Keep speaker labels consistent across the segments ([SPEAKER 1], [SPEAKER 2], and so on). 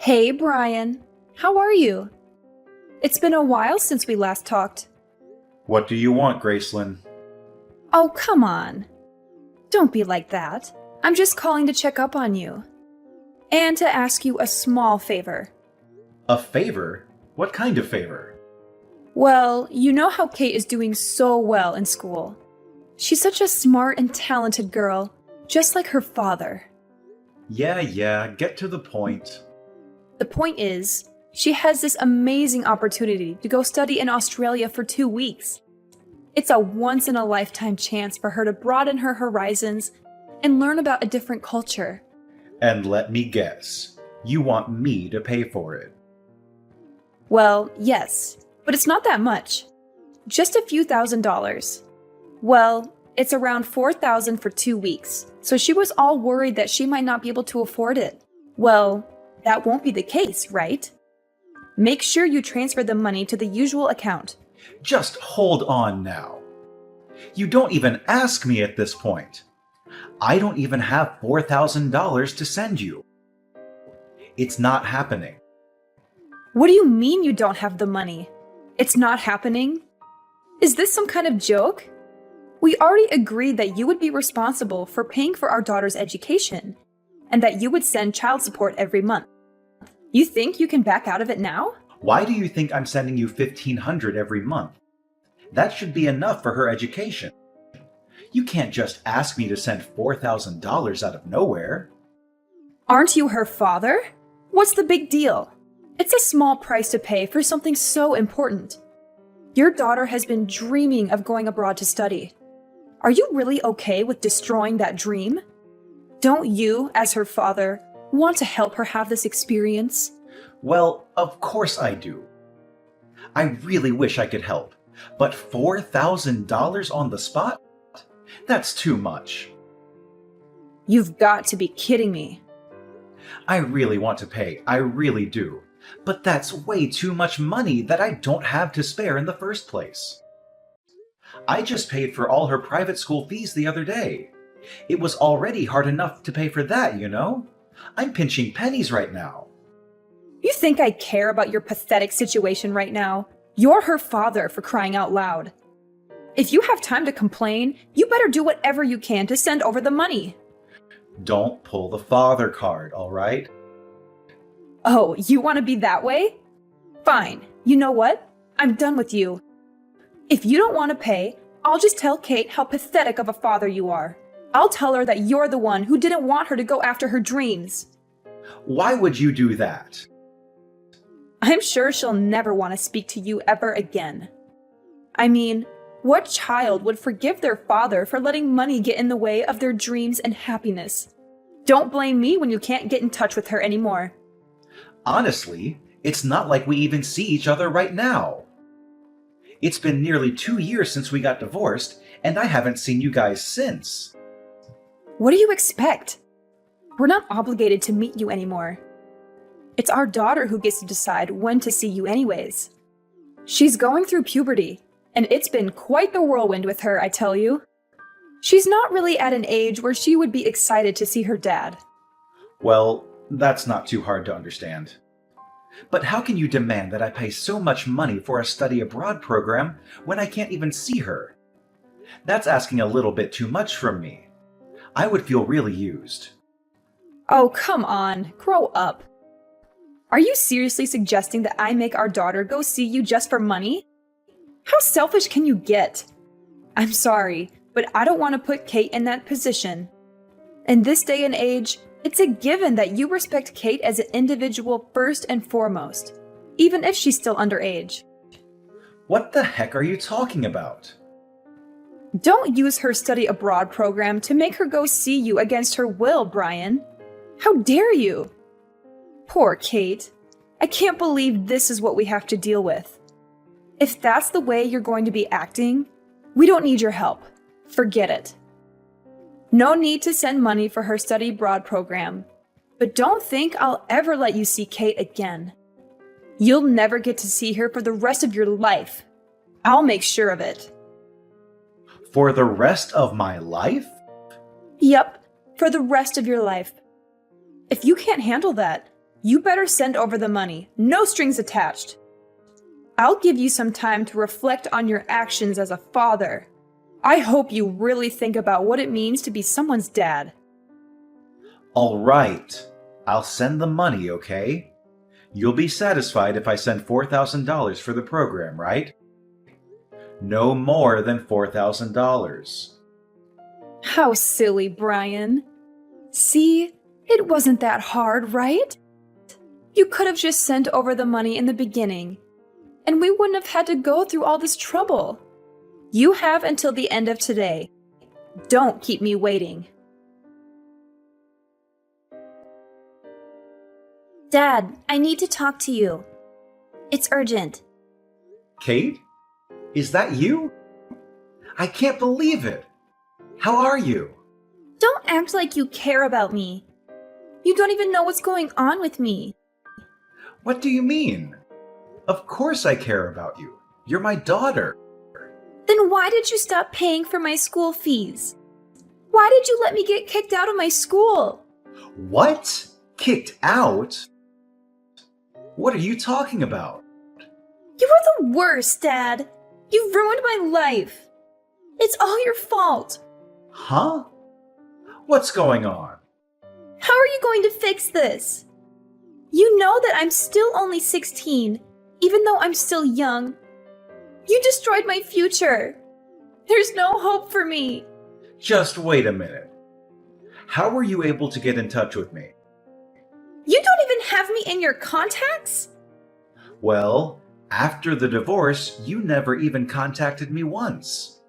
[SPEAKER 1] Hey, Brian. How are you? It's been a while since we last talked.
[SPEAKER 2] What do you want, Gracelyn?
[SPEAKER 1] Oh, come on. Don't be like that. I'm just calling to check up on you. And to ask you a small favor.
[SPEAKER 2] A favor? What kind of favor?
[SPEAKER 1] Well, you know how Kate is doing so well in school. She's such a smart and talented girl, just like her father.
[SPEAKER 2] Yeah, get to the point.
[SPEAKER 1] The point is, she has this amazing opportunity to go study in Australia for 2 weeks. It's a once-in-a-lifetime chance for her to broaden her horizons and learn about a different culture.
[SPEAKER 2] And let me guess, you want me to pay for it.
[SPEAKER 1] Well, yes, but it's not that much. Just a few $1,000s. Well, it's around $4,000 for 2 weeks, so she was all worried that she might not be able to afford it. Well, that won't be the case, right? Make sure you transfer the money to the usual account.
[SPEAKER 2] Just hold on now. You don't even ask me at this point. I don't even have $4,000 to send you. It's not happening.
[SPEAKER 1] What do you mean you don't have the money? It's not happening? Is this some kind of joke? We already agreed that you would be responsible for paying for our daughter's education, and that you would send child support every month. You think you can back out of it now?
[SPEAKER 2] Why do you think I'm sending you $1,500 every month? That should be enough for her education. You can't just ask me to send $4,000 out of nowhere.
[SPEAKER 1] Aren't you her father? What's the big deal? It's a small price to pay for something so important. Your daughter has been dreaming of going abroad to study. Are you really okay with destroying that dream? Don't you, as her father, want to help her have this experience?
[SPEAKER 2] Well, of course I do. I really wish I could help, but $4,000 on the spot? That's too much.
[SPEAKER 1] You've got to be kidding me.
[SPEAKER 2] I really want to pay, I really do. But that's way too much money that I don't have to spare in the first place. I just paid for all her private school fees the other day. It was already hard enough to pay for that, you know? I'm pinching pennies right now.
[SPEAKER 1] You think I care about your pathetic situation right now? You're her father, for crying out loud. If you have time to complain, you better do whatever you can to send over the money.
[SPEAKER 2] Don't pull the father card, all right?
[SPEAKER 1] Oh, you want to be that way? Fine. You know what? I'm done with you. If you don't want to pay, I'll just tell Kate how pathetic of a father you are. I'll tell her that you're the one who didn't want her to go after her dreams.
[SPEAKER 2] Why would you do that?
[SPEAKER 1] I'm sure she'll never want to speak to you ever again. I mean, what child would forgive their father for letting money get in the way of their dreams and happiness? Don't blame me when you can't get in touch with her anymore.
[SPEAKER 2] Honestly, it's not like we even see each other right now. It's been nearly 2 years since we got divorced, and I haven't seen you guys since.
[SPEAKER 1] What do you expect? We're not obligated to meet you anymore. It's our daughter who gets to decide when to see you anyways. She's going through puberty, and it's been quite the whirlwind with her, I tell you. She's not really at an age where she would be excited to see her dad.
[SPEAKER 2] Well, that's not too hard to understand. But how can you demand that I pay so much money for a study abroad program when I can't even see her? That's asking a little bit too much from me. I would feel really used.
[SPEAKER 1] Oh, come on, grow up. Are you seriously suggesting that I make our daughter go see you just for money? How selfish can you get? I'm sorry, but I don't want to put Kate in that position. In this day and age, it's a given that you respect Kate as an individual first and foremost, even if she's still underage.
[SPEAKER 2] What the heck are you talking about?
[SPEAKER 1] Don't use her study abroad program to make her go see you against her will, Brian. How dare you? Poor Kate. I can't believe this is what we have to deal with. If that's the way you're going to be acting, we don't need your help. Forget it. No need to send money for her study abroad program. But don't think I'll ever let you see Kate again. You'll never get to see her for the rest of your life. I'll make sure of it.
[SPEAKER 2] For the rest of my life?
[SPEAKER 1] Yep, for the rest of your life. If you can't handle that, You better send over the money. No strings attached. I'll give you some time to reflect on your actions as a father. I hope you really think about what it means to be someone's dad.
[SPEAKER 2] All right. I'll send the money, okay? You'll be satisfied if I send $4,000 for the program, right? No more than $4,000.
[SPEAKER 1] How silly, Brian. See, it wasn't that hard, right? You could have just sent over the money in the beginning, and we wouldn't have had to go through all this trouble. You have until the end of today. Don't keep me waiting.
[SPEAKER 3] Dad, I need to talk to you. It's urgent.
[SPEAKER 2] Kate? Is that you? I can't believe it. How are you?
[SPEAKER 3] Don't act like you care about me. You don't even know what's going on with me.
[SPEAKER 2] What do you mean? Of course I care about you. You're my daughter.
[SPEAKER 3] Then why did you stop paying for my school fees? Why did you let me get kicked out of my school?
[SPEAKER 2] What? Kicked out? What are you talking about?
[SPEAKER 3] You are the worst, Dad. You ruined my life. It's all your fault.
[SPEAKER 2] Huh? What's going on?
[SPEAKER 3] How are you going to fix this? You know that I'm still only 16, even though I'm still young. You destroyed my future. There's no hope for me.
[SPEAKER 2] Just wait a minute. How were you able to get in touch with me?
[SPEAKER 3] You don't even have me in your contacts?
[SPEAKER 2] Well, after the divorce, you never even contacted me once.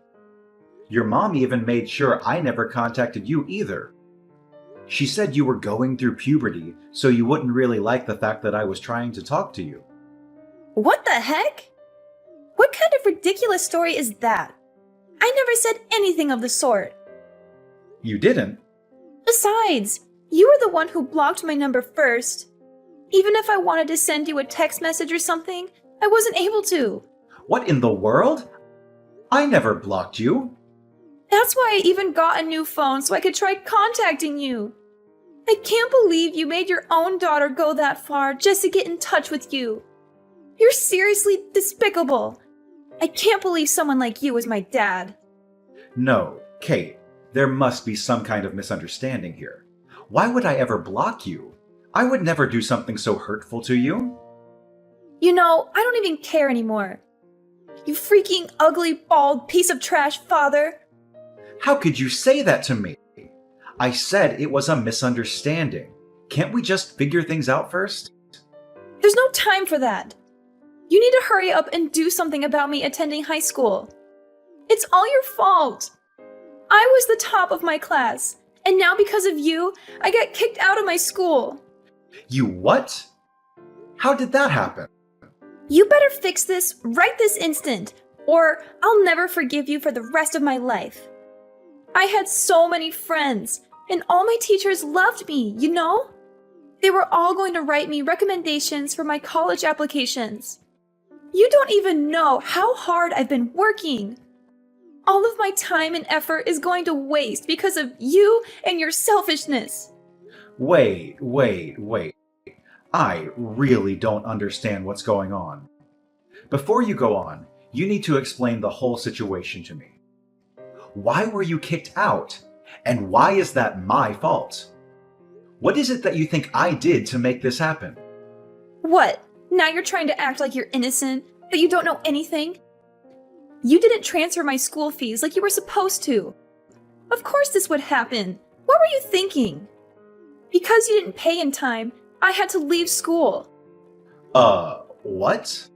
[SPEAKER 2] Your mom even made sure I never contacted you either. She said you were going through puberty, so you wouldn't really like the fact that I was trying to talk to you.
[SPEAKER 3] What the heck? What kind of ridiculous story is that? I never said anything of the sort.
[SPEAKER 2] You didn't?
[SPEAKER 3] Besides, you were the one who blocked my number first. Even if I wanted to send you a text message or something, I wasn't able to.
[SPEAKER 2] What in the world? I never blocked you.
[SPEAKER 1] That's why I even got a new phone so I could try contacting you. I can't believe you made your own daughter go that far just to get in touch with you. You're seriously despicable. I can't believe someone like you is my dad.
[SPEAKER 2] No, Kate, there must be some kind of misunderstanding here. Why would I ever block you? I would never do something so hurtful to you.
[SPEAKER 1] You know, I don't even care anymore. You freaking ugly, bald piece of trash, father.
[SPEAKER 2] How could you say that to me? I said it was a misunderstanding. Can't we just figure things out first?
[SPEAKER 1] There's no time for that. You need to hurry up and do something about me attending high school. It's all your fault. I was the top of my class, and now because of you, I got kicked out of my school.
[SPEAKER 2] You what? How did that happen?
[SPEAKER 3] You better fix this right this instant, or I'll never forgive you for the rest of my life.
[SPEAKER 1] I had so many friends, and all my teachers loved me, you know? They were all going to write me recommendations for my college applications. You don't even know how hard I've been working. All of my time and effort is going to waste because of you and your selfishness.
[SPEAKER 2] Wait. I really don't understand what's going on. Before you go on, you need to explain the whole situation to me. Why were you kicked out? And why is that my fault? What is it that you think I did to make this happen?
[SPEAKER 1] What? Now you're trying to act like you're innocent, that you don't know anything? You didn't transfer my school fees like you were supposed to. Of course this would happen. What were you thinking? Because you didn't pay in time, I had to leave school.
[SPEAKER 2] What?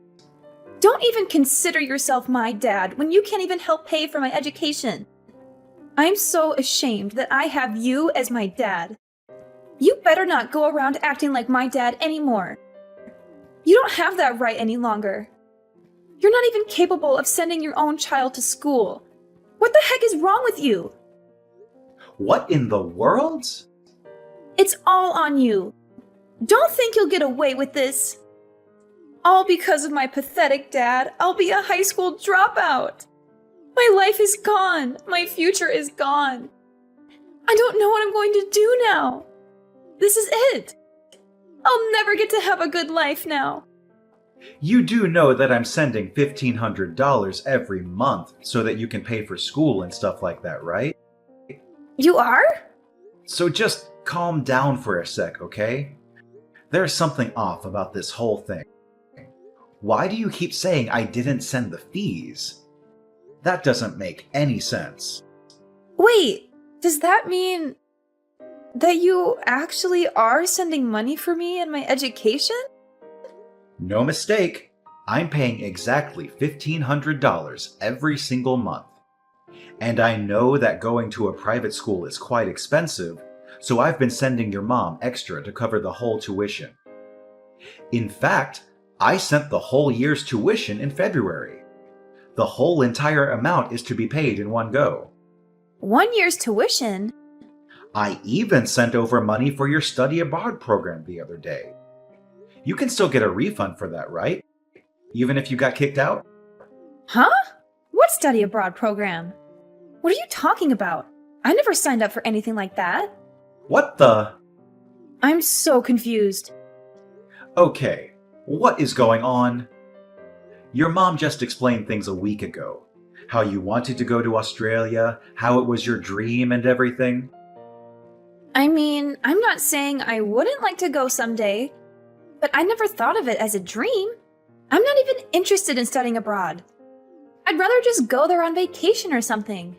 [SPEAKER 1] Don't even consider yourself my dad when you can't even help pay for my education. I'm so ashamed that I have you as my dad. You better not go around acting like my dad anymore. You don't have that right any longer. You're not even capable of sending your own child to school. What the heck is wrong with you?
[SPEAKER 2] What in the world?
[SPEAKER 1] It's all on you. Don't think you'll get away with this. All because of my pathetic dad, I'll be a high school dropout. My life is gone. My future is gone. I don't know what I'm going to do now. This is it.
[SPEAKER 3] I'll never get to have a good life now.
[SPEAKER 2] You do know that I'm sending $1,500 every month so that you can pay for school and stuff like that, right?
[SPEAKER 3] You are?
[SPEAKER 2] So just calm down for a sec, okay? There's something off about this whole thing. Why do you keep saying I didn't send the fees? That doesn't make any sense.
[SPEAKER 3] Wait, does that mean that you actually are sending money for me and my education?
[SPEAKER 2] No mistake, I'm paying exactly $1,500 every single month. And I know that going to a private school is quite expensive, so I've been sending your mom extra to cover the whole tuition. In fact, I sent the whole year's tuition in February. The whole entire amount is to be paid in one go.
[SPEAKER 3] 1 year's tuition?
[SPEAKER 2] I even sent over money for your study abroad program the other day. You can still get a refund for that, right? Even if you got kicked out?
[SPEAKER 3] Huh? What study abroad program? What are you talking about? I never signed up for anything like that.
[SPEAKER 2] What the?
[SPEAKER 3] I'm so confused.
[SPEAKER 2] Okay, what is going on? Your mom just explained things a week ago. How you wanted to go to Australia, how it was your dream and everything.
[SPEAKER 3] I mean, I'm not saying I wouldn't like to go someday, but I never thought of it as a dream. I'm not even interested in studying abroad. I'd rather just go there on vacation or something.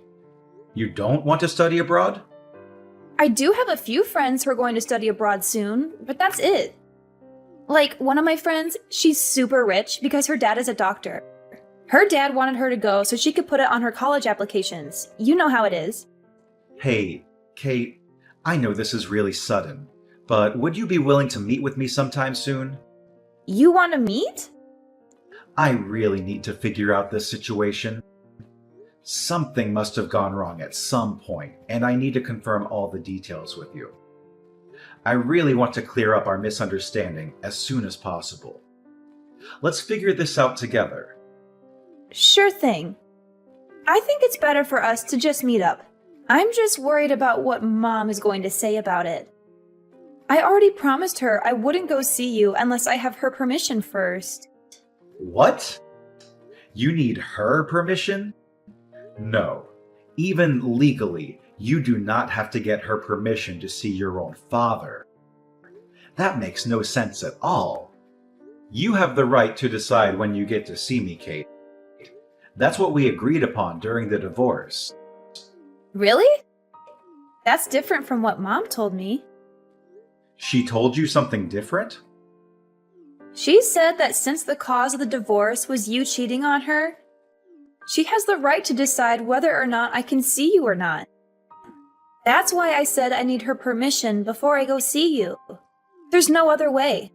[SPEAKER 2] You don't want to study abroad?
[SPEAKER 3] I do have a few friends who are going to study abroad soon, but that's it. Like, one of my friends, she's super rich because her dad is a doctor. Her dad wanted her to go so she could put it on her college applications. You know how it is.
[SPEAKER 2] Hey, Kate, I know this is really sudden, but would you be willing to meet with me sometime soon?
[SPEAKER 3] You want to meet?
[SPEAKER 2] I really need to figure out this situation. Something must have gone wrong at some point, and I need to confirm all the details with you. I really want to clear up our misunderstanding as soon as possible. Let's figure this out together.
[SPEAKER 3] Sure thing. I think it's better for us to just meet up. I'm just worried about what Mom is going to say about it. I already promised her I wouldn't go see you unless I have her permission first.
[SPEAKER 2] What? You need her permission? No. Even legally, you do not have to get her permission to see your own father. That makes no sense at all. You have the right to decide when you get to see me, Kate. That's what we agreed upon during the divorce.
[SPEAKER 3] Really? That's different from what Mom told me.
[SPEAKER 2] She told you something different?
[SPEAKER 3] She said that since the cause of the divorce was you cheating on her, she has the right to decide whether or not I can see you or not. That's why I said I need her permission before I go see you. There's no other way.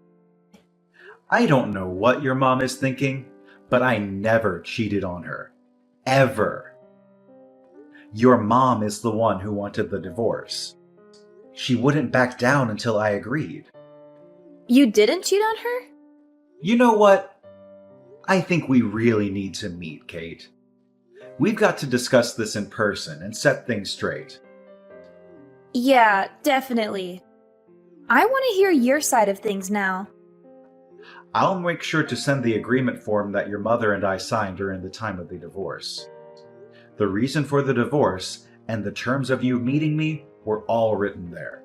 [SPEAKER 2] I don't know what your mom is thinking, but I never cheated on her. Ever. Your mom is the one who wanted the divorce. She wouldn't back down until I agreed.
[SPEAKER 3] You didn't cheat on her?
[SPEAKER 2] You know what? I think we really need to meet, Kate. We've got to discuss this in person and set things straight.
[SPEAKER 3] Yeah, definitely. I want to hear your side of things now.
[SPEAKER 2] I'll make sure to send the agreement form that your mother and I signed during the time of the divorce. The reason for the divorce and the terms of you meeting me were all written there.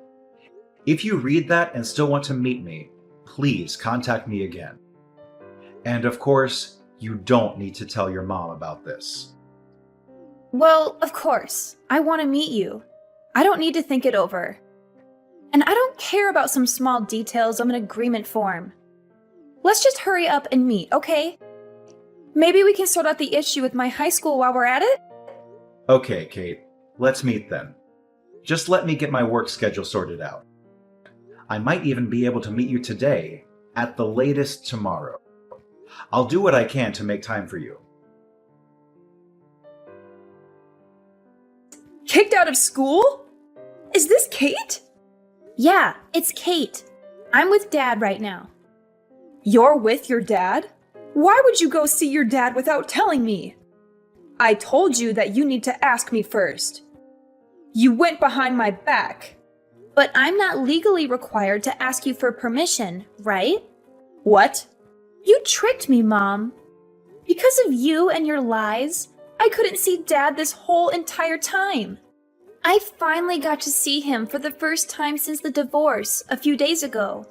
[SPEAKER 2] If you read that and still want to meet me, please contact me again. And of course, you don't need to tell your mom about this.
[SPEAKER 3] Well, of course. I want to meet you. I don't need to think it over. And I don't care about some small details of an agreement form. Let's just hurry up and meet, okay? Maybe we can sort out the issue with my high school while we're at it?
[SPEAKER 2] Okay, Kate, let's meet then. Just let me get my work schedule sorted out. I might even be able to meet you today, at the latest tomorrow. I'll do what I can to make time for you.
[SPEAKER 1] Kicked out of school? Is this Kate?
[SPEAKER 3] Yeah, it's Kate. I'm with Dad right now.
[SPEAKER 1] You're with your dad? Why would you go see your dad without telling me? I told you that you need to ask me first. You went behind my back.
[SPEAKER 3] But I'm not legally required to ask you for permission, right?
[SPEAKER 1] What?
[SPEAKER 3] You tricked me, Mom. Because of you and your lies, I couldn't see Dad this whole entire time. I finally got to see him for the first time since the divorce a few days ago.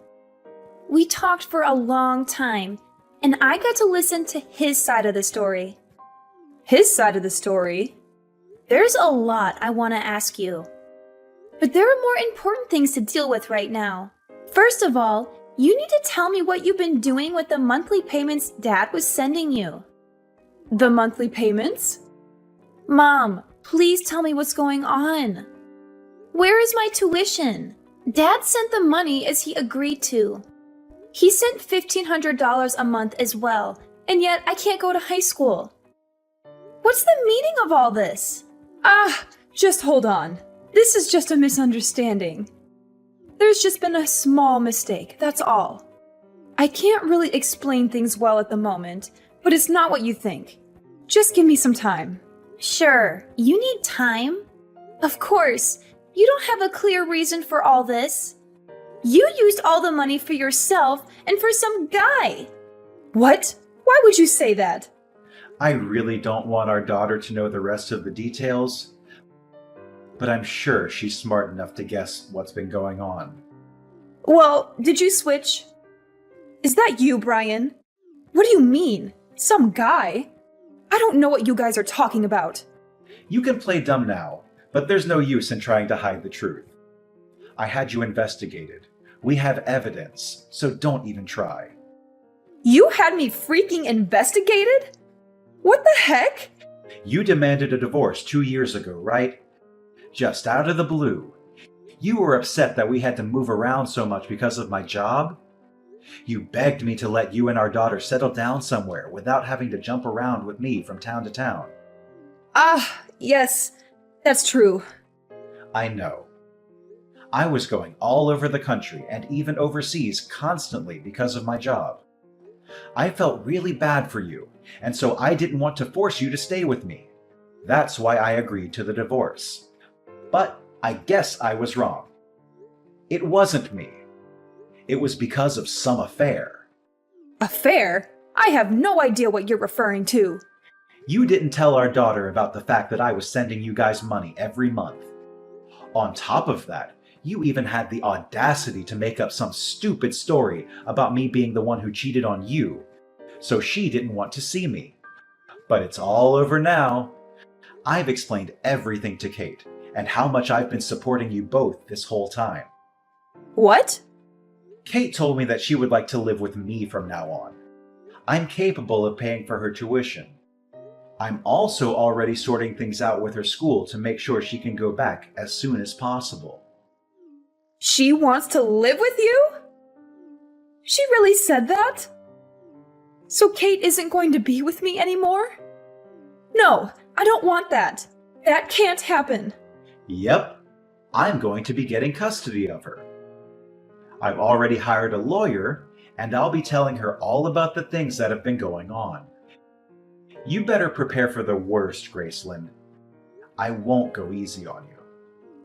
[SPEAKER 3] We talked for a long time, and I got to listen to his side of the story.
[SPEAKER 1] His side of the story?
[SPEAKER 3] There's a lot I want to ask you. But there are more important things to deal with right now. First of all, you need to tell me what you've been doing with the monthly payments Dad was sending you.
[SPEAKER 1] The monthly payments?
[SPEAKER 3] Mom, please tell me what's going on. Where is my tuition? Dad sent the money as he agreed to. He sent $1,500 a month as well, and yet I can't go to high school. What's the meaning of all this?
[SPEAKER 1] Just hold on. This is just a misunderstanding. There's just been a small mistake, that's all. I can't really explain things well at the moment, but it's not what you think. Just give me some time.
[SPEAKER 3] Sure, you need time. Of course, you don't have a clear reason for all this. You used all the money for yourself and for some guy.
[SPEAKER 1] What? Why would you say that?
[SPEAKER 2] I really don't want our daughter to know the rest of the details, but I'm sure she's smart enough to guess what's been going on.
[SPEAKER 1] Well, did you switch? Is that you, Brian? What do you mean? Some guy? I don't know what you guys are talking about.
[SPEAKER 2] You can play dumb now, but there's no use in trying to hide the truth. I had you investigated. We have evidence, so don't even try.
[SPEAKER 1] You had me freaking investigated? What the heck?
[SPEAKER 2] You demanded a divorce 2 years ago, right? Just out of the blue. You were upset that we had to move around so much because of my job. You begged me to let you and our daughter settle down somewhere without having to jump around with me from town to town.
[SPEAKER 1] Yes, that's true.
[SPEAKER 2] I know. I was going all over the country and even overseas constantly because of my job. I felt really bad for you, and so I didn't want to force you to stay with me. That's why I agreed to the divorce. But I guess I was wrong. It wasn't me. It was because of some affair.
[SPEAKER 1] Affair? I have no idea what you're referring to.
[SPEAKER 2] You didn't tell our daughter about the fact that I was sending you guys money every month. On top of that, you even had the audacity to make up some stupid story about me being the one who cheated on you, so she didn't want to see me. But it's all over now. I've explained everything to Kate, and how much I've been supporting you both this whole time.
[SPEAKER 1] What?
[SPEAKER 2] Kate told me that she would like to live with me from now on. I'm capable of paying for her tuition. I'm also already sorting things out with her school to make sure she can go back as soon as possible.
[SPEAKER 1] She wants to live with you? She really said that? So Kate isn't going to be with me anymore? No, I don't want that. That can't happen.
[SPEAKER 2] Yep, I'm going to be getting custody of her. I've already hired a lawyer, and I'll be telling her all about the things that have been going on. You better prepare for the worst, Gracelyn. I won't go easy on you.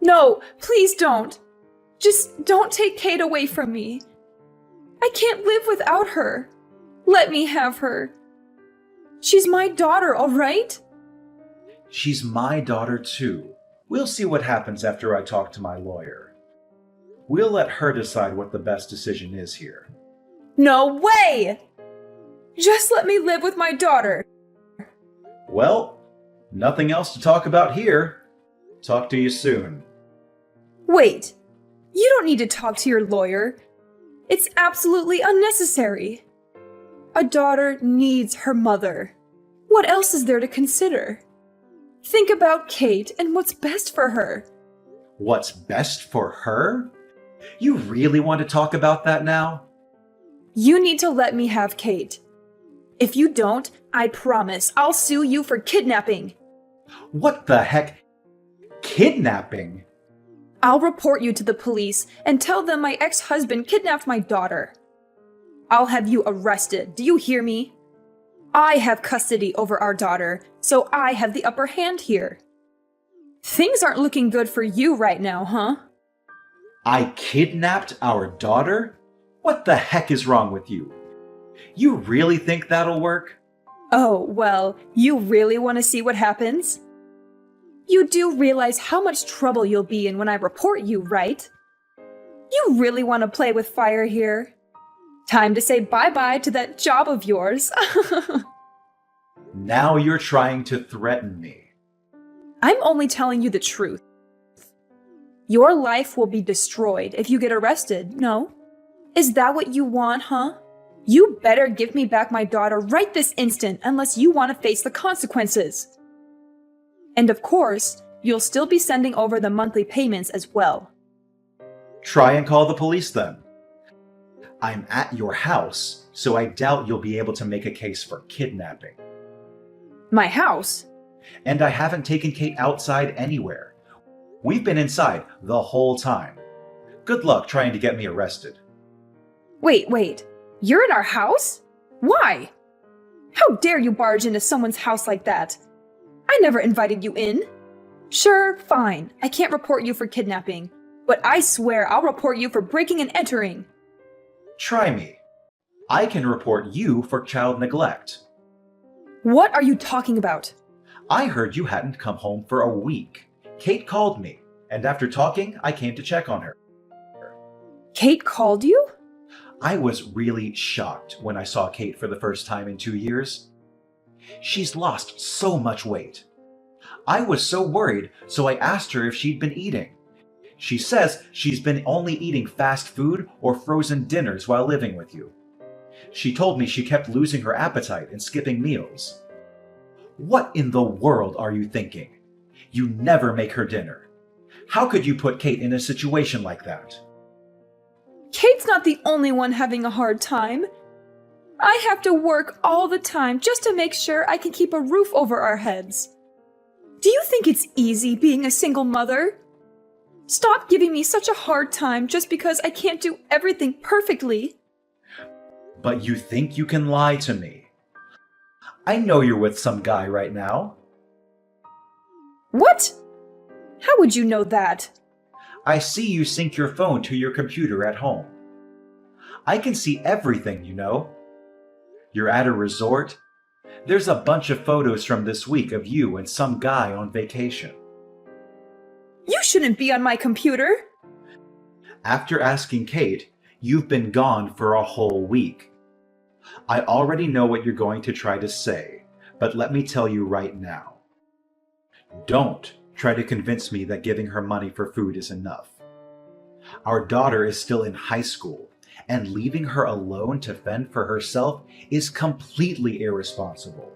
[SPEAKER 1] No, please don't. Just don't take Kate away from me. I can't live without her. Let me have her. She's my daughter, all right?
[SPEAKER 2] She's my daughter too. We'll see what happens after I talk to my lawyer. We'll let her decide what the best decision is here.
[SPEAKER 1] No way! Just let me live with my daughter.
[SPEAKER 2] Well, nothing else to talk about here. Talk to you soon.
[SPEAKER 1] Wait, you don't need to talk to your lawyer. It's absolutely unnecessary. A daughter needs her mother. What else is there to consider? Think about Kate and what's best for her.
[SPEAKER 2] What's best for her? You really want to talk about that now?
[SPEAKER 1] You need to let me have Kate. If you don't, I promise I'll sue you for kidnapping.
[SPEAKER 2] What the heck? Kidnapping?
[SPEAKER 1] I'll report you to the police and tell them my ex-husband kidnapped my daughter. I'll have you arrested, do you hear me? I have custody over our daughter, so I have the upper hand here. Things aren't looking good for you right now, huh?
[SPEAKER 2] I kidnapped our daughter? What the heck is wrong with you? You really think that'll work?
[SPEAKER 1] Oh, well, you really want to see what happens? You do realize how much trouble you'll be in when I report you, right? You really want to play with fire here? Time to say bye-bye to that job of yours.
[SPEAKER 2] Now you're trying to threaten me.
[SPEAKER 1] I'm only telling you the truth. Your life will be destroyed if you get arrested, no? Is that what you want, huh? You better give me back my daughter right this instant unless you want to face the consequences. And of course, you'll still be sending over the monthly payments as well.
[SPEAKER 2] Try and call the police then. I'm at your house, so I doubt you'll be able to make a case for kidnapping.
[SPEAKER 1] My house?
[SPEAKER 2] And I haven't taken Kate outside anywhere. We've been inside the whole time. Good luck trying to get me arrested.
[SPEAKER 1] Wait. You're in our house? Why? How dare you barge into someone's house like that? I never invited you in. Sure, fine. I can't report you for kidnapping, but I swear I'll report you for breaking and entering.
[SPEAKER 2] Try me. I can report you for child neglect.
[SPEAKER 1] What are you talking about?
[SPEAKER 2] I heard you hadn't come home for a week. Kate called me, and after talking, I came to check on her.
[SPEAKER 1] Kate called you?
[SPEAKER 2] I was really shocked when I saw Kate for the first time in 2 years. She's lost so much weight. I was so worried, so I asked her if she'd been eating. She says she's been only eating fast food or frozen dinners while living with you. She told me she kept losing her appetite and skipping meals. What in the world are you thinking? You never make her dinner. How could you put Kate in a situation like that?
[SPEAKER 1] Kate's not the only one having a hard time. I have to work all the time just to make sure I can keep a roof over our heads. Do you think it's easy being a single mother? Stop giving me such a hard time just because I can't do everything perfectly.
[SPEAKER 2] But you think you can lie to me? I know you're with some guy right now.
[SPEAKER 1] What? How would you know that?
[SPEAKER 2] I see you sync your phone to your computer at home. I can see everything, you know. You're at a resort. There's a bunch of photos from this week of you and some guy on vacation.
[SPEAKER 1] You shouldn't be on my computer.
[SPEAKER 2] After asking Kate, you've been gone for a whole week. I already know what you're going to try to say, but let me tell you right now. Don't try to convince me that giving her money for food is enough. Our daughter is still in high school, and leaving her alone to fend for herself is completely irresponsible.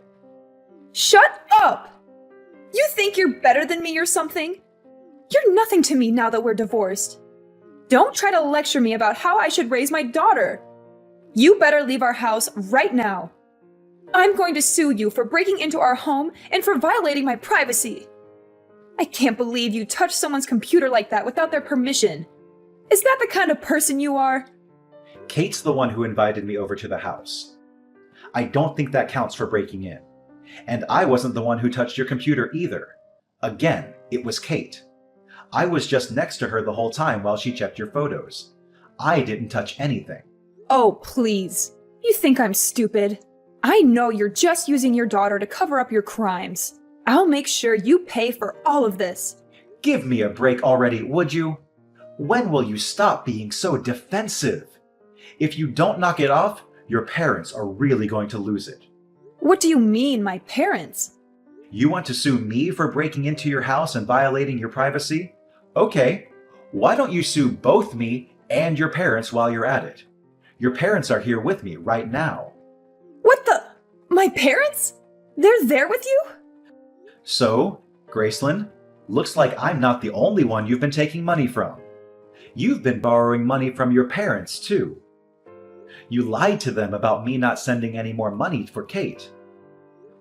[SPEAKER 1] Shut up! You think you're better than me or something? You're nothing to me now that we're divorced. Don't try to lecture me about how I should raise my daughter. You better leave our house right now. I'm going to sue you for breaking into our home and for violating my privacy. I can't believe you touched someone's computer like that without their permission. Is that the kind of person you are?
[SPEAKER 2] Kate's the one who invited me over to the house. I don't think that counts for breaking in. And I wasn't the one who touched your computer either. Again, it was Kate. I was just next to her the whole time while she checked your photos. I didn't touch anything.
[SPEAKER 1] Oh, please. You think I'm stupid? I know you're just using your daughter to cover up your crimes. I'll make sure you pay for all of this.
[SPEAKER 2] Give me a break already, would you? When will you stop being so defensive? If you don't knock it off, your parents are really going to lose it.
[SPEAKER 1] What do you mean, my parents?
[SPEAKER 2] You want to sue me for breaking into your house and violating your privacy? Okay, why don't you sue both me and your parents while you're at it? Your parents are here with me right now.
[SPEAKER 1] What the? My parents? They're there with you?
[SPEAKER 2] So, Gracelyn, looks like I'm not the only one you've been taking money from. You've been borrowing money from your parents, too. You lied to them about me not sending any more money for Kate.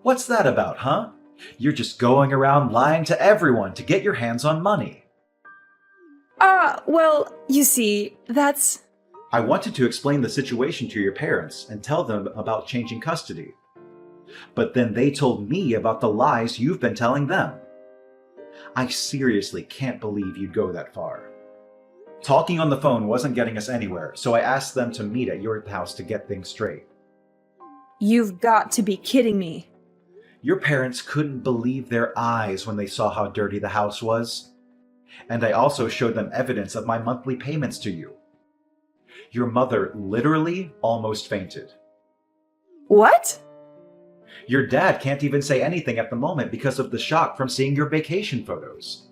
[SPEAKER 2] What's that about, huh? You're just going around lying to everyone to get your hands on money.
[SPEAKER 1] Well, you see, that's...
[SPEAKER 2] I wanted to explain the situation to your parents and tell them about changing custody. But then they told me about the lies you've been telling them. I seriously can't believe you'd go that far. Talking on the phone wasn't getting us anywhere, so I asked them to meet at your house to get things straight.
[SPEAKER 1] You've got to be kidding me.
[SPEAKER 2] Your parents couldn't believe their eyes when they saw how dirty the house was. And I also showed them evidence of my monthly payments to you. Your mother literally almost fainted.
[SPEAKER 1] What?
[SPEAKER 2] Your dad can't even say anything at the moment because of the shock from seeing your vacation photos.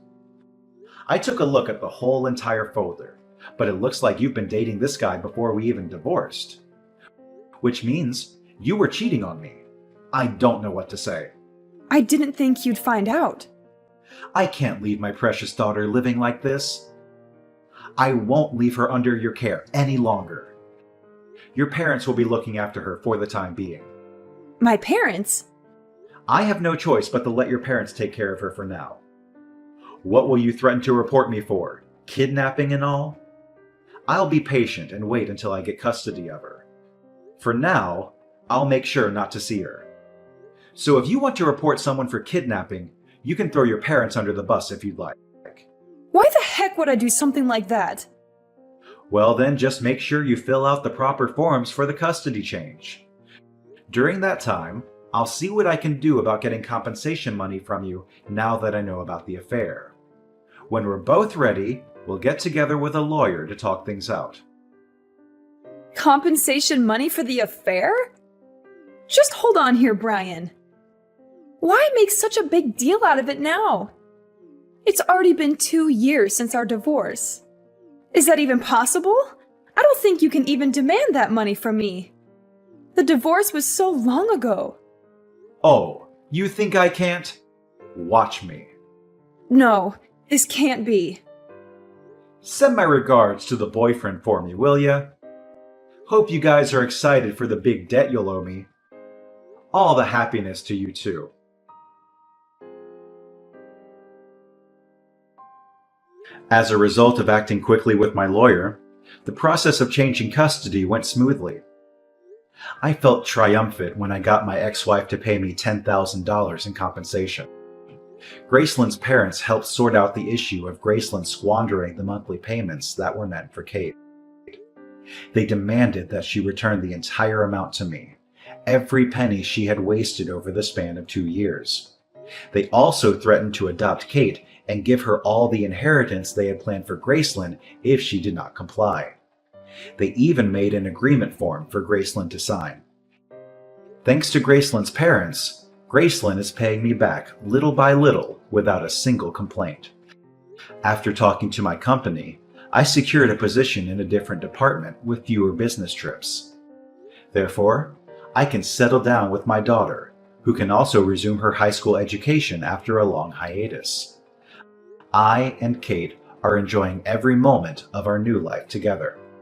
[SPEAKER 2] I took a look at the whole entire folder, but it looks like you've been dating this guy before we even divorced. Which means you were cheating on me. I don't know what to say.
[SPEAKER 1] I didn't think you'd find out.
[SPEAKER 2] I can't leave my precious daughter living like this. I won't leave her under your care any longer. Your parents will be looking after her for the time being.
[SPEAKER 1] My parents?
[SPEAKER 2] I have no choice but to let your parents take care of her for now. What will you threaten to report me for? Kidnapping and all? I'll be patient and wait until I get custody of her. For now, I'll make sure not to see her. So if you want to report someone for kidnapping, you can throw your parents under the bus if you'd like.
[SPEAKER 1] Why the heck would I do something like that?
[SPEAKER 2] Well then, just make sure you fill out the proper forms for the custody change. During that time, I'll see what I can do about getting compensation money from you now that I know about the affair. When we're both ready, we'll get together with a lawyer to talk things out.
[SPEAKER 1] Compensation money for the affair? Just hold on here, Brian. Why make such a big deal out of it now? It's already been 2 years since our divorce. Is that even possible? I don't think you can even demand that money from me. The divorce was so long ago.
[SPEAKER 2] Oh, you think I can't? Watch me.
[SPEAKER 1] No, this can't be.
[SPEAKER 2] Send my regards to the boyfriend for me, will ya? Hope you guys are excited for the big debt you'll owe me. All the happiness to you too. As a result of acting quickly with my lawyer, the process of changing custody went smoothly. I felt triumphant when I got my ex-wife to pay me $10,000 in compensation. Gracelyn's parents helped sort out the issue of Gracelyn squandering the monthly payments that were meant for Kate. They demanded that she return the entire amount to me, every penny she had wasted over the span of 2 years. They also threatened to adopt Kate and give her all the inheritance they had planned for Gracelyn if she did not comply. They even made an agreement form for Gracelyn to sign. Thanks to Gracelyn's parents, Gracelyn is paying me back little by little without a single complaint. After talking to my company, I secured a position in a different department with fewer business trips. Therefore, I can settle down with my daughter, who can also resume her high school education after a long hiatus. I and Kate are enjoying every moment of our new life together.